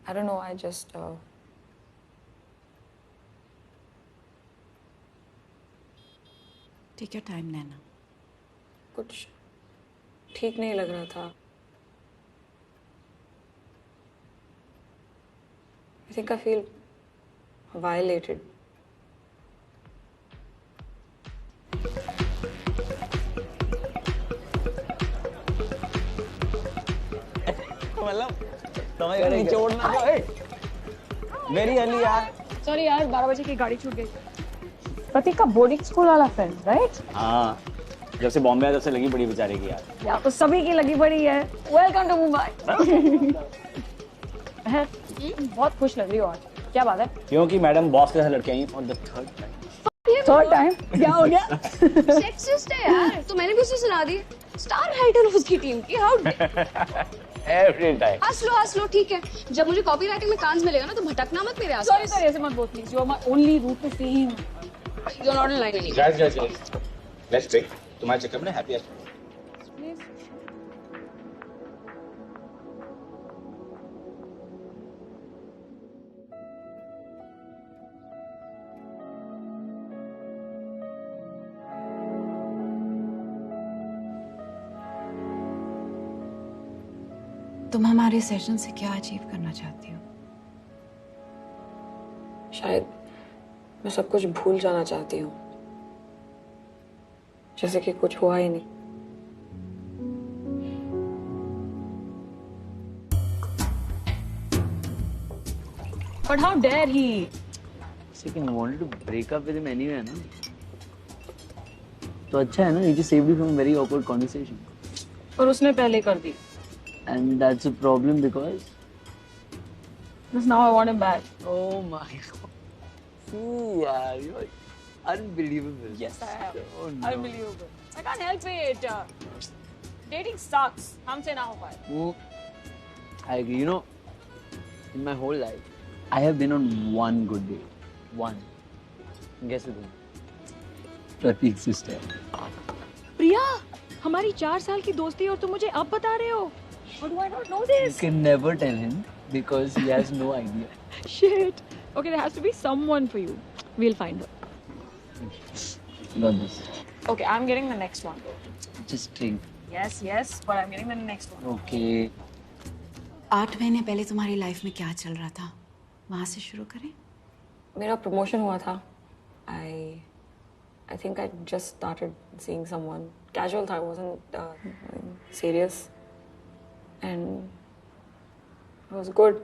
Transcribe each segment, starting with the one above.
I don't know, I just Take your time, Naina. कुछ ठीक नहीं लग रहा था. I think I feel violated. मतलब तुम्हें नीचे उड़ना है मेरी अली यार. सॉरी यार 12 बजे की गाड़ी छूट गई. प्रतीक का बोर्डिंग स्कूल वाला फ्रेंड, राइट? हाँ, जब से बॉम्बे आया तब से लगी पड़ी बेचारे की यार. यार तो सभी की लगी पड़ी है. Welcome to Mumbai. बहुत खुश लग रही हो आज. क्या बात है? क्योंकि मैडम बॉस के साथ लड़के I for the third time. Third time क्या हो गया? सेक्सिस्ट है यार. तो मैंने भी उसे सुना दी. स्टार राइटर उसकी टीम की. How every time. हंस लो ठीक है. जब मुझे कॉपीराइटिंग में कांस मिलेगा ना तो भटकना मत मेरे आस. सॉरी सॉरी ऐसे मत बोल please. You are my only route to see him. You are not in line anyway. Guys let's drink. तुम्हारे चक्कर में हैप्पी है. तुम हमारे सेशन से क्या अचीव करना चाहती हो? शायद मैं सब कुछ भूल जाना चाहती हूँ, जैसे कि कुछ हुआ ही नहीं. But how dare he? Second wanted to break up with him anyway ना. तो अच्छा है ना, he just saved you from a very awkward conversation. और उसने पहले कर दी. And that's a problem because Because now I want him back. oh my god. See यार, you're unbelievable. Yes, I am. Oh no. Unbelievable. I can't help it. Dating sucks. हमसे ना हो पाए. I agree. You know, in my whole life, I have been on one good date. One. Guess with whom? Prateek's sister. प्रिया, हमारी 4 साल की दोस्ती और तुम मुझे अब बता रहे हो? How do I not know this? You can never tell him because he has no idea. Shit. Okay, there has to be someone for you. We'll find her. Got this. Okay, I'm getting the next one. Just drink. Yes, but I'm getting the next one. Okay. 8 महीने पहले तुम्हारी life में क्या चल रहा था? वहां से शुरू करें? मेरा प्रमोशन हुआ था. I think I just started seeing someone. Casual था, wasn't serious. And it was good.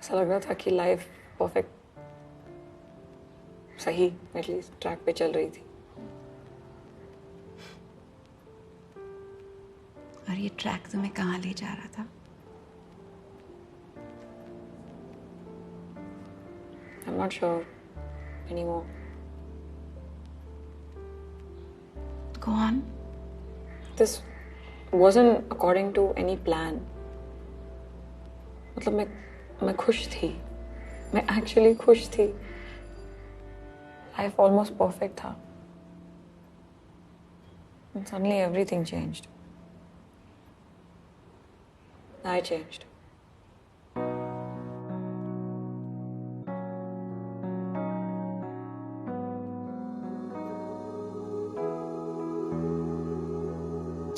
ऐसा लग रहा था कि लाइफ परफेक्ट, सही एटलीस्ट ट्रैक पे चल रही थी. और ये ट्रैक तुम्हें कहाँ ले जा रहा था? I'm not sure anymore. Go on. This wasn't according to any plan. मतलब मैं खुश थी. मैं actually खुश थी. Life almost perfect था. And suddenly everything changed. I changed.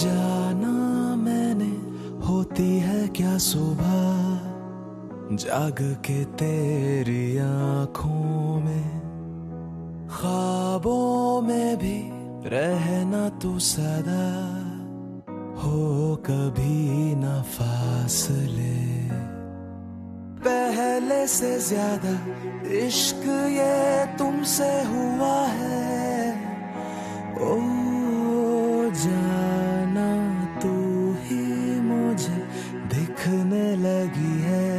जाना मैंने होती है क्या सुबह जाग के तेरी आँखों में, ख्वाबों में भी रहना तू सदा, हो कभी ना फासले. पहले से ज्यादा इश्क ये तुमसे हुआ है. ओ जाना तू ही मुझे दिखने लगी है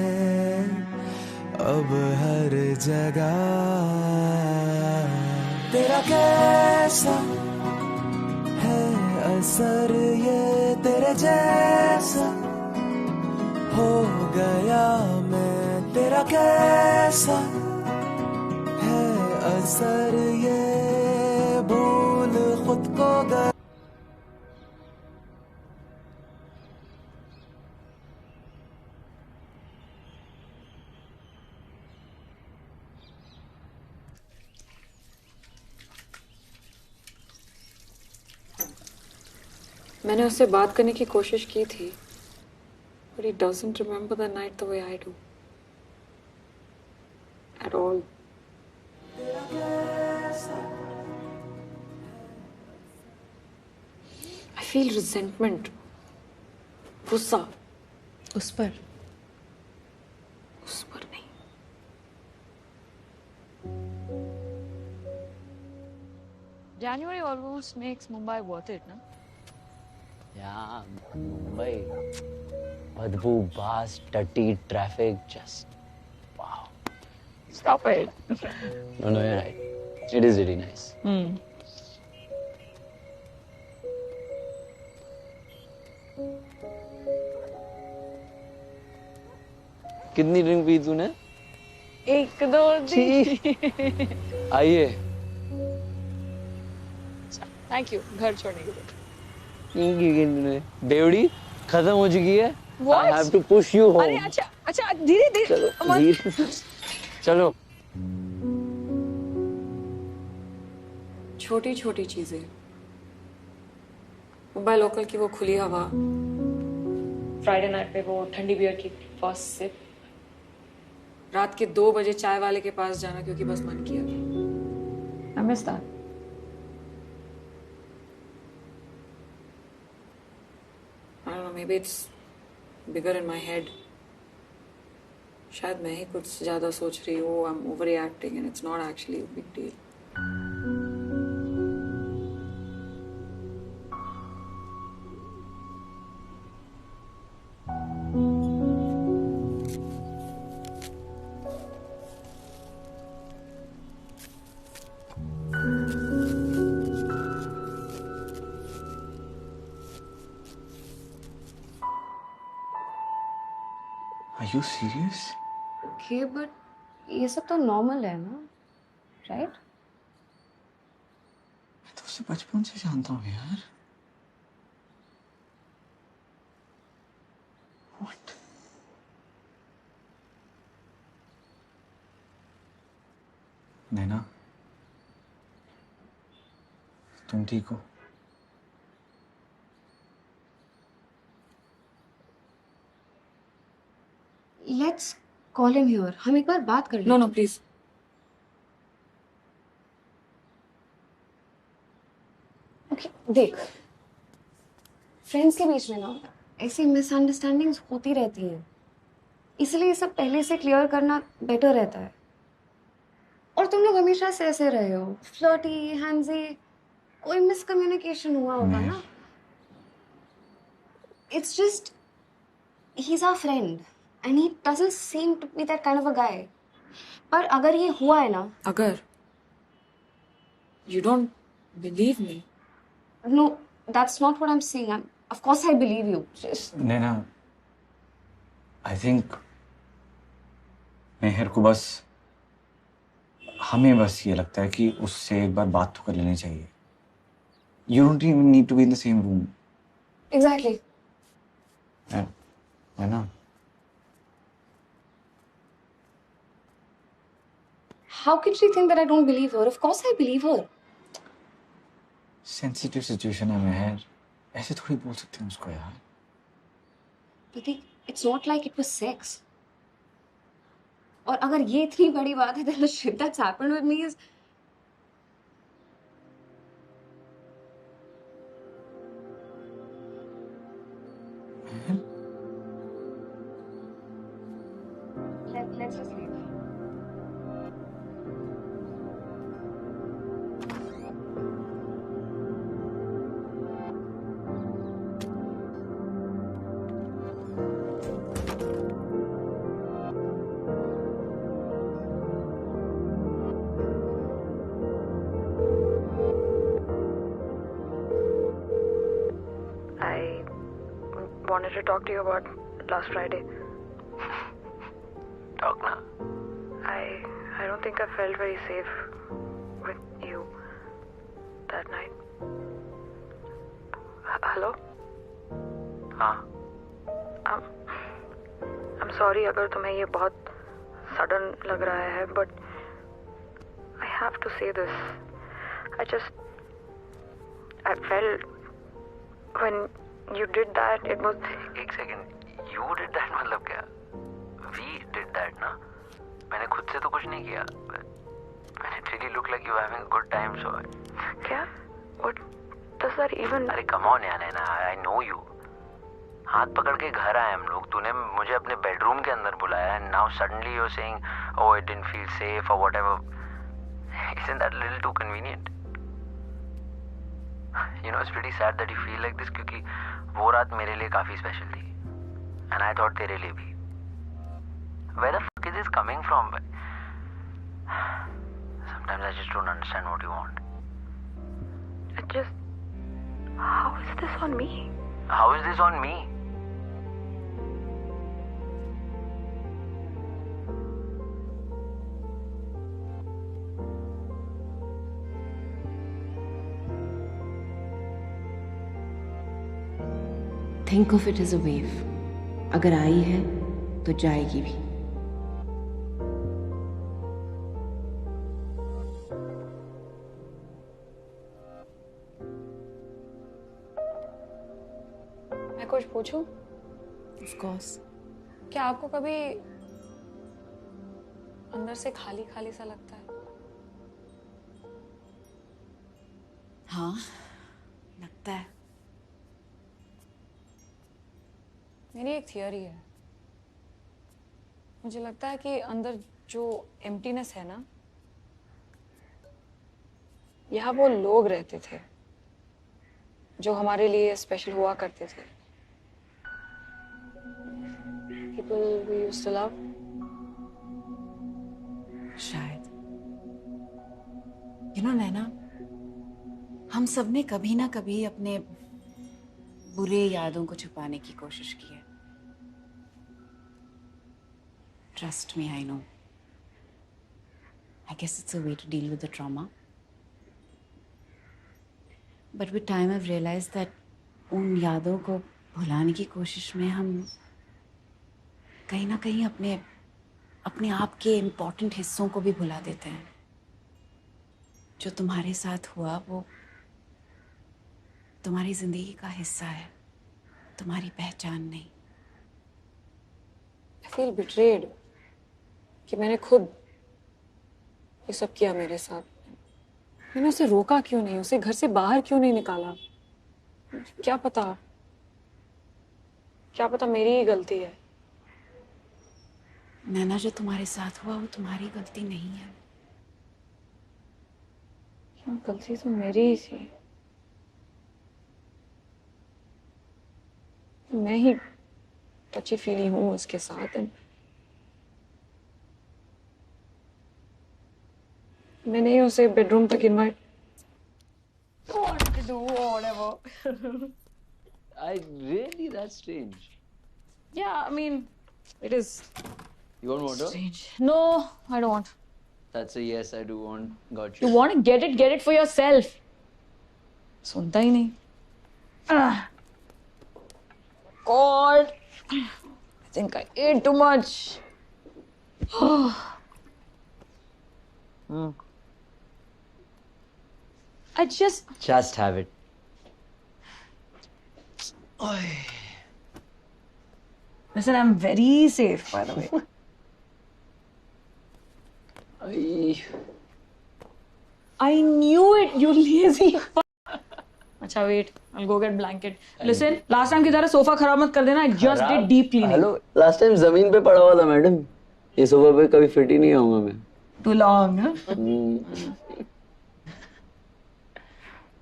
अब हर जगह. तेरा कैसा है असर ये तेरे जैसा हो गया मैं. तेरा कैसा है असर ये भूल खुद को गया. मैंने उससे बात करने की कोशिश की थी, but he doesn't remember the night the way I do. At all. I feel resentment. गुस्सा. उस पर नहीं. January almost makes Mumbai worth it, no? Yeah, Mumbai. Badbu, bus, dirty traffic, just wow. Stop it. No, you're right. It is really nice. कितनी drink P तूने? 1, 2, 3. आइए. Thank you. घर छोड़ने के लिए. बेवड़ी खत्म हो चुकी है. What? I have to push you home. अरे अच्छा धीरे चलो धीरे. चलो. छोटी छोटी चीजें. मुंबई लोकल की वो खुली हवा, फ्राइडे नाइट पे वो ठंडी बियर की फर्स्ट सिप, रात के 2 बजे चाय वाले के पास जाना क्योंकि बस मन किया. I miss that. I don't know, maybe it's bigger in my head. शायद मैं ही कुछ ज्यादा सोच रही हूँ. I'm overreacting and it's not actually a big deal. Are you serious? Okay, but ये सब तो नॉर्मल है ना, राइट? मैं तो उसे बचपन से जानता हूँ यार. What? नैना, तुम ठीक हो? Let's call him here. हम एक बार बात कर लें. No, please. Okay, देख. फ्रेंड्स के बीच में ना ऐसी मिसअंडरस्टैंडिंग्स होती रहती हैं. इसलिए ये सब पहले से क्लियर करना बेटर रहता है. और तुम लोग हमेशा से ऐसे रहे हो, फ्लर्टी, हैंजी. कोई मिसकम्युनिकेशन हुआ होगा ना. It's just he's our friend and he doesn't seem to be that kind of a guy. पर अगर ये हुआ है ना. अगर you don't believe me. No, that's not what I'm saying. Of course I believe you. Just Naina, I think मेहर को बस हमें बस ये लगता है कि उससे एक बार बात तो कर लेनी चाहिए. You don't even need to be in the same room. exactly. है ना? How can she think that I don't believe her? Of course I believe her. Sensitive situation है मेहर. ऐसे थोड़ी बोल सकते हैं उसको यार. But it's not like it was sex. और अगर ये इतनी बड़ी बात है, then the shit that's happened with me is. Let's just leave. I wanted to talk to you about last Friday. Talk na. I don't think I felt very safe with you that night. Hello? हाँ. I'm sorry अगर तुम्हें ये बहुत sudden लग रहा है, but I have to say this. I felt when You did that. It was. एक second, you did that मतलब क्या? We did that ना? मैंने खुद से तो कुछ नहीं किया. When it really looked like you were having a good time, so. क्या? What does that even? अरे come on यार नैना, I know you. हाथ पकड़ के घर आए हम लोग, तूने मुझे अपने बेडरूम के अंदर बुलाया and now suddenly you're saying, oh it didn't feel safe or whatever. Isn't that a little too convenient? You know, it's pretty sad that you feel like this क्योंकि वो रात मेरे लिए काफी स्पेशल थी and I thought तेरे लिए भी. Where the fuck is this coming from? Sometimes I just don't understand what you want. It just. How is this on me? How is this on me? Think of it as a wave. अगर आई है तो जाएगी भी. मैं कुछ पूछूं? Of course. क्या आपको कभी अंदर से खाली खाली सा लगता है? हाँ, लगता है. मेरी एक थियरी है. मुझे लगता है कि अंदर जो एम्प्टीनेस है ना, यहाँ वो लोग रहते थे जो हमारे लिए स्पेशल हुआ करते थे. People we used to love. शायद. यू नो नैना, हम सब ने कभी ना कभी अपने बुरे यादों को छुपाने की कोशिश की है. Trust me, I know. I guess it's a way to deal with the trauma. But with time I realize that उन यादों को भुलाने की कोशिश में हम कहीं ना कहीं अपने आप के इम्पोर्टेंट हिस्सों को भी भुला देते हैं. जो तुम्हारे साथ हुआ वो तुम्हारी जिंदगी का हिस्सा है, तुम्हारी पहचान नहीं. I feel betrayed कि मैंने खुद ये सब किया मेरे साथ. मैंने उसे रोका क्यों नहीं, उसे घर से बाहर क्यों नहीं निकाला? क्या पता मेरी ही गलती है. नैना, जो तुम्हारे साथ हुआ वो तुम्हारी गलती नहीं है. गलती तो मेरी ही थी. मैं ही टची फीली हूँ उसके साथ. मैंने ही उसे बेडरूम तक invite. That's strange. Yeah, I mean, it is You want water? strange. No, I don't want. That's a yes, I do want. Got You you. want to get it for yourself. सुनता ही नहीं. God, I think I ate too much. I Just have it. listen. I'm very safe, by the way. I knew it. You lazy. अच्छा, wait. I'll go get blanket. Listen, last time की तरह sofa खराब मत कर देना. I just did deep cleaning. Hello, last time जमीन पे पड़ा हुआ था मैडम. ये सोफा पे कभी फिट ही नहीं आऊंगा मैं. Too long, huh?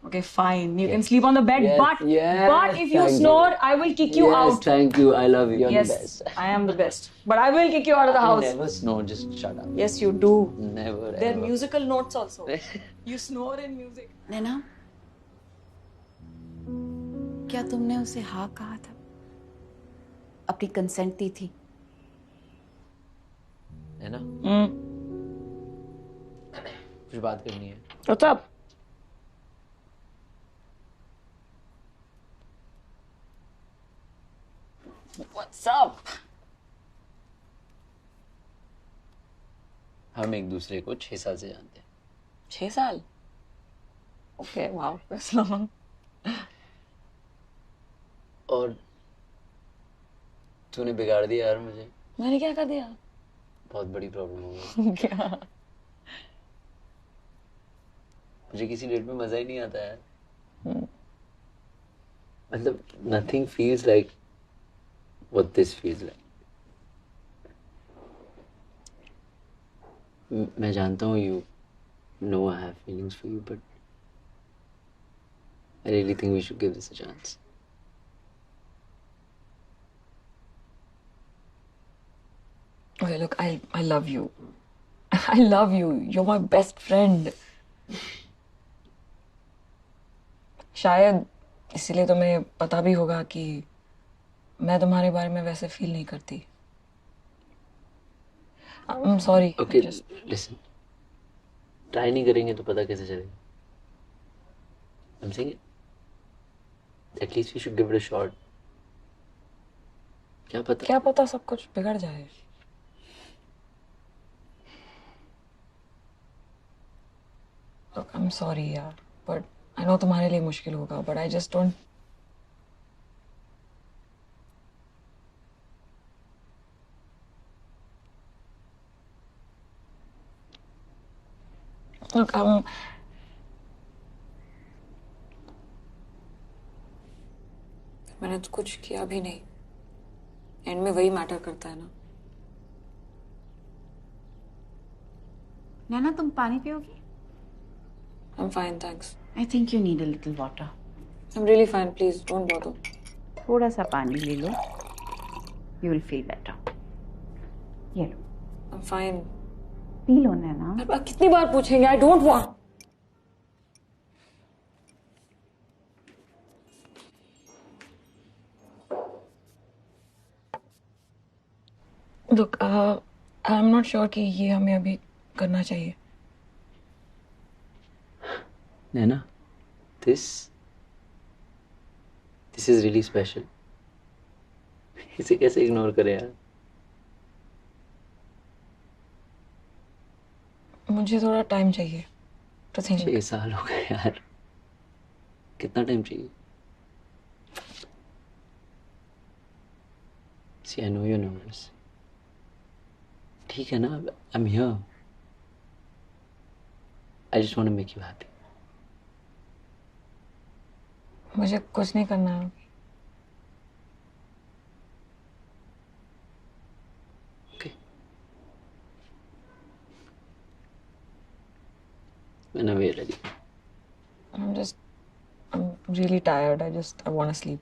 Okay, fine. You can sleep on the bed, Yes, but yes, if you thank snore, you. I will kick you Yes, out. thank you. I love you. You're Yes, the best. I am the best. But I will kick you out of the I house. never snore. Just shut up. Yes, you do. Never. There are ever. musical notes also. You snore in music. नैना, क्या तुमने उसे हाँ कहा था? अपनी consent दी थी? है ना? कुछ बात करनी है. What's up? What's up? हम एक दूसरे को 6 साल से जानते हैं. 6 साल? Okay, wow, that's long. और तूने बिगाड़ दिया यार मुझे। मैंने क्या कर दिया? बहुत बड़ी प्रॉब्लम हो गई। क्या? मुझे किसी डेट में मजा ही नहीं आता यार। मतलब nothing feels like what this feels like. मैं जानता हूँ you know I have feelings for you, but I really think we should give this a chance. Okay, look, I love you. I love you. You're my best friend. शायद इसीलिए तुम्हें पता भी होगा कि मैं तुम्हारे बारे में वैसे फील नहीं करती। I'm sorry. Okay, listen. Try नहीं करेंगे तो पता कैसे चलेगा? I'm saying at least we should give it a shot. क्या पता सब कुछ बिगड़ जाए। Look, I'm sorry यार, but I know तुम्हारे लिए मुश्किल होगा, but I just don't. Look, मैंने तो कुछ किया भी नहीं। एंड में वही मैटर करता है ना। नैना, तुम पानी पियोगी? I'm fine, thanks. I think you need a little water. I'm really fine. Please don't bother. थोड़ा सा पानी ले लो. You will feel better. ये लो. I'm fine. पी लो नैना. अब कितनी बार पूछेंगे? I don't want. Look, I'm not sure कि ये हमें अभी करना चाहिए। नैना, this is really special. इसे कैसे इग्नोर करें यार? मुझे थोड़ा टाइम चाहिए to think. 6 साल हो गए यार। कितना टाइम चाहिए? See, I know you're nervous. ठीक है ना? I'm here. I just want to make you happy. मुझे कुछ नहीं करना है। Okay. Whenever you're ready. I'm really tired. I want to sleep.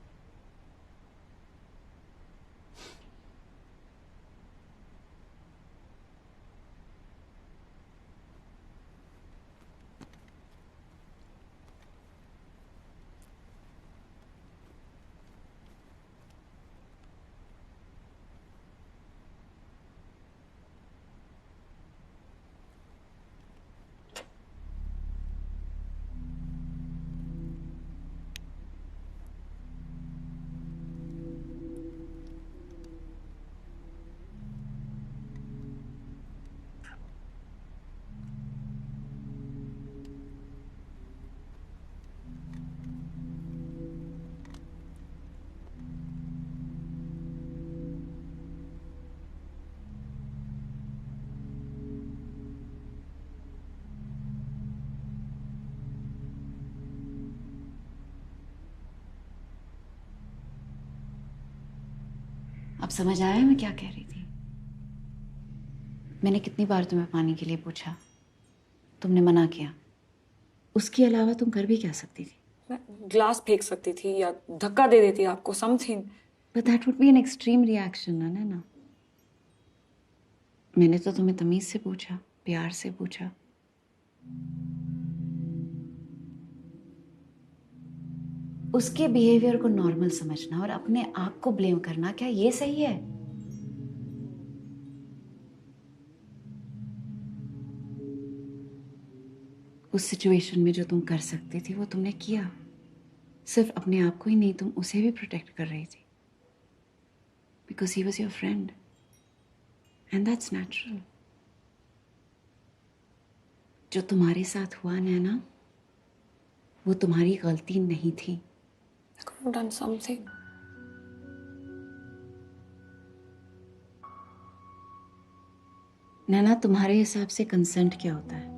अब समझ आया मैं क्या कह रही थी? मैंने कितनी बार तुम्हें पानी के लिए पूछा, तुमने मना किया। उसके अलावा तुम कर भी क्या सकती थी? मैं ग्लास फेंक सकती थी या धक्का दे देती आपको, something. But that would be an extreme reaction, ना? मैंने तो तुम्हें तमीज से पूछा, प्यार से पूछा। उसके बिहेवियर को नॉर्मल समझना और अपने आप को ब्लेम करना, क्या ये सही है? उस सिचुएशन में जो तुम कर सकती थी वो तुमने किया। सिर्फ अपने आप को ही नहीं, तुम उसे भी प्रोटेक्ट कर रही थी। Because he was your friend. And that's natural. जो तुम्हारे साथ हुआ ना, वो तुम्हारी गलती नहीं थी। I could have done something. नैना, तुम्हारे हिसाब से कंसेंट क्या होता है?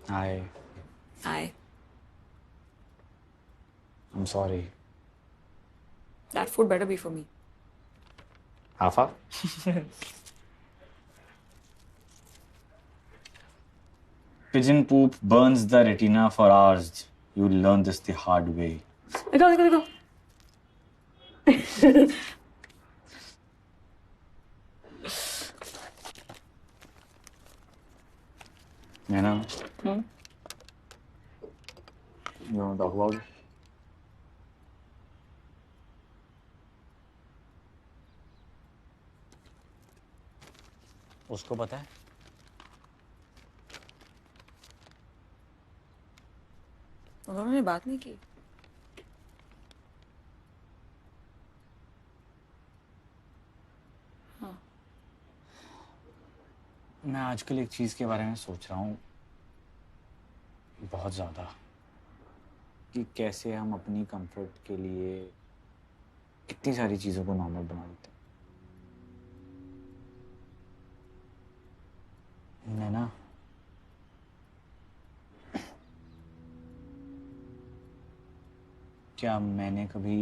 Hi, Hi. I'm sorry. That food better be for me. Afa? Pigeon poop burns the retina for hours. You learn this the hard way. देखो. Naina? You want to talk about it? उसको पता है? उन्होंने बात नहीं की. मैं आजकल एक चीज के बारे में सोच रहा हूँ बहुत ज्यादा, कि कैसे हम अपनी कंफर्ट के लिए कितनी सारी चीजों को नॉर्मल बना देते हैं. नैना, क्या मैंने कभी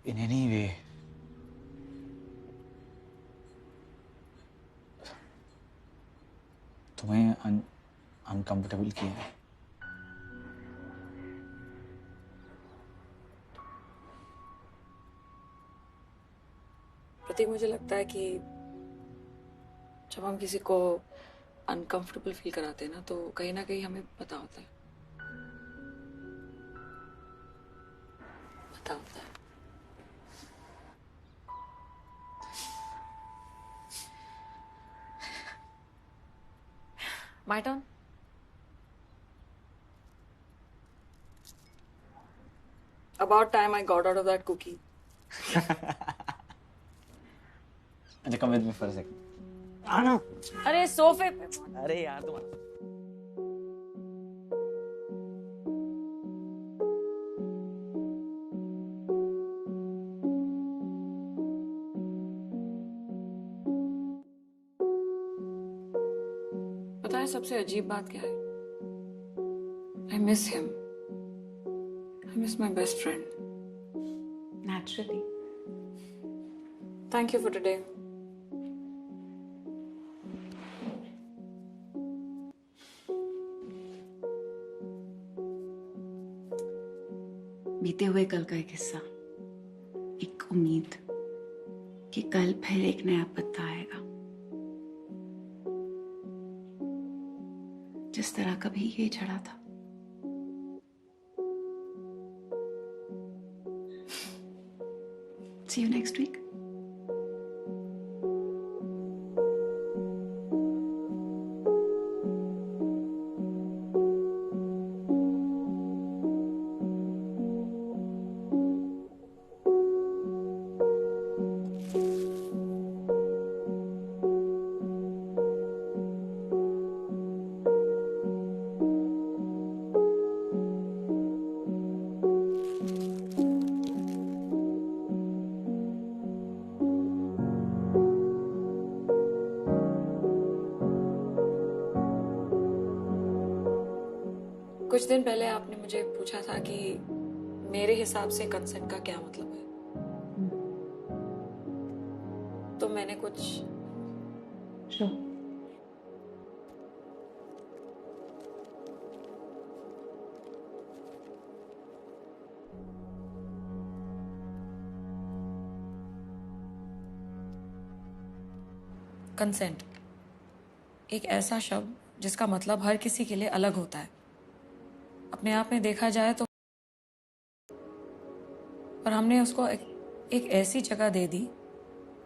इन एनी वे तुम्हें अनकंफर्टेबल किया है? प्रतीक, मुझे लगता है कि जब हम किसी को अनकंफर्टेबल फील कराते हैं ना, तो कहीं ना कहीं हमें पता होता है. पता होता है. My turn. About time I got out of that cookie. अच्छा, come with me for a second. आना. अरे सोफे पे. अरे यार तुम्हारा. पता है सबसे अजीब बात क्या है? I miss him. I miss my best friend. Naturally. Thank you for today. बीते हुए कल का एक हिस्सा, एक उम्मीद कि कल फिर एक नया पत्ता आएगा, जिस तरह कभी ये झड़ा था. See you next week. कुछ दिन पहले आपने मुझे पूछा था कि मेरे हिसाब से कंसेंट का क्या मतलब है. तो मैंने कुछ Sure. कंसेंट एक ऐसा शब्द जिसका मतलब हर किसी के लिए अलग होता है. अपने आप में देखा जाए तो, पर हमने उसको एक ऐसी जगह दे दी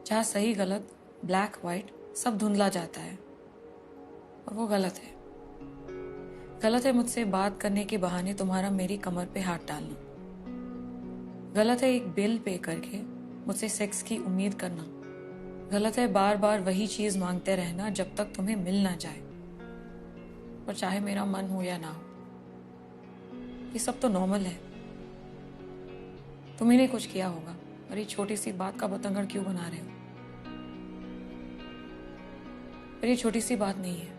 जहाँ सही गलत, ब्लैक वाइट सब धुंधला जाता है. और वो गलत है. गलत है मुझसे बात करने के बहाने तुम्हारा मेरी कमर पे हाथ डालना. गलत है एक बिल पे करके मुझसे सेक्स की उम्मीद करना। गलत है बार बार वही चीज मांगते रहना जब तक तुम्हें मिल ना जाए, और चाहे मेरा मन हो या ना हो। ये सब तो नॉर्मल है। तुम्ही ने कुछ किया होगा और ये छोटी सी बात का बतंगड़ क्यों बना रहे हो? पर ये छोटी सी बात नहीं है।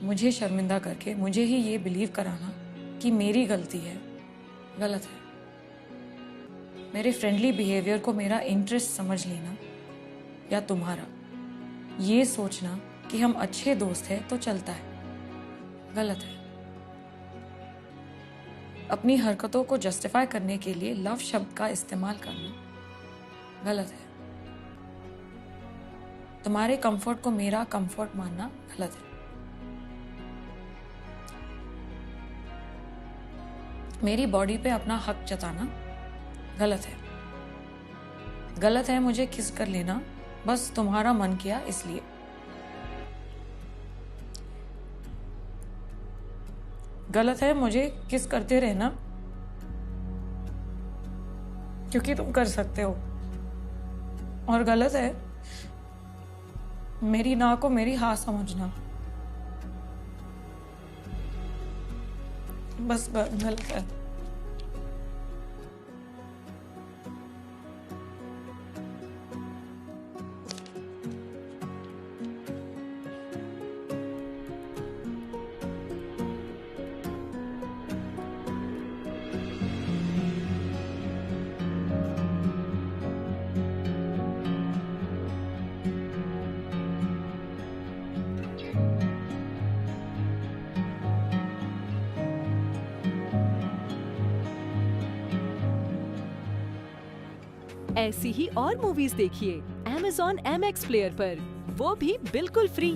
मुझे शर्मिंदा करके मुझे ही ये बिलीव कराना कि मेरी गलती है, गलत है। मेरे फ्रेंडली बिहेवियर को मेरा इंटरेस्ट समझ लेना या तुम्हारा ये सोचना कि हम अच्छे दोस्त हैं तो चलता है, गलत है। अपनी हरकतों को जस्टिफाई करने के लिए लव शब्द का इस्तेमाल करना गलत है। तुम्हारे कंफर्ट को मेरा कंफर्ट मानना गलत है। मेरी बॉडी पे अपना हक जताना गलत है। गलत है मुझे किस कर लेना बस तुम्हारा मन किया इसलिए। गलत है मुझे किस करते रहना क्योंकि तुम कर सकते हो, और गलत है मेरी ना को मेरी हाँ समझना, बस गलत है। ऐसी ही और मूवीज देखिए Amazon MX प्लेयर पर, वो भी बिल्कुल फ्री।